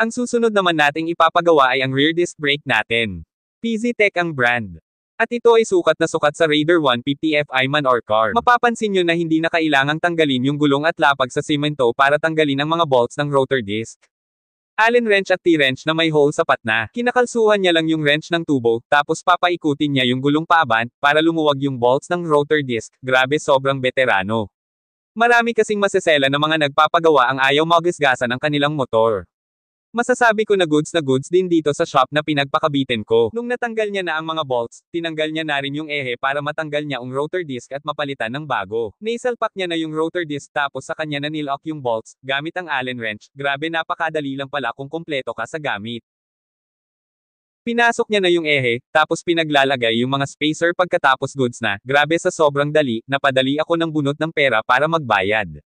Ang susunod naman nating ipapagawa ay ang rear disc brake natin. PZTech ang brand. At ito ay sukat na sukat sa Raider 150 Fi man or car. Mapapansin nyo na hindi na kailangang tanggalin yung gulong at lapag sa simento para tanggalin ang mga bolts ng rotor disc. Allen wrench at T-wrench na may hole sapat na. Kinakalsuhan niya lang yung wrench ng tubo, tapos papaikutin niya yung gulong paaban, para lumuwag yung bolts ng rotor disc. Grabe, sobrang veterano. Marami kasing masesela na mga nagpapagawa ang ayaw magasgasan ang kanilang motor. Masasabi ko na goods din dito sa shop na pinagpakabitin ko. Nung natanggal niya na ang mga bolts, tinanggal niya na rin yung ehe para matanggal niya ang rotor disc at mapalitan ng bago. Naisalpak niya na yung rotor disc tapos sa kanya na nilock yung bolts, gamit ang Allen wrench. Grabe, napakadali lang pala kung kumpleto ka sa gamit. Pinasok niya na yung ehe, tapos pinaglalagay yung mga spacer pagkatapos goods na. Grabe, sa sobrang dali, napadali ako ng bunot ng pera para magbayad.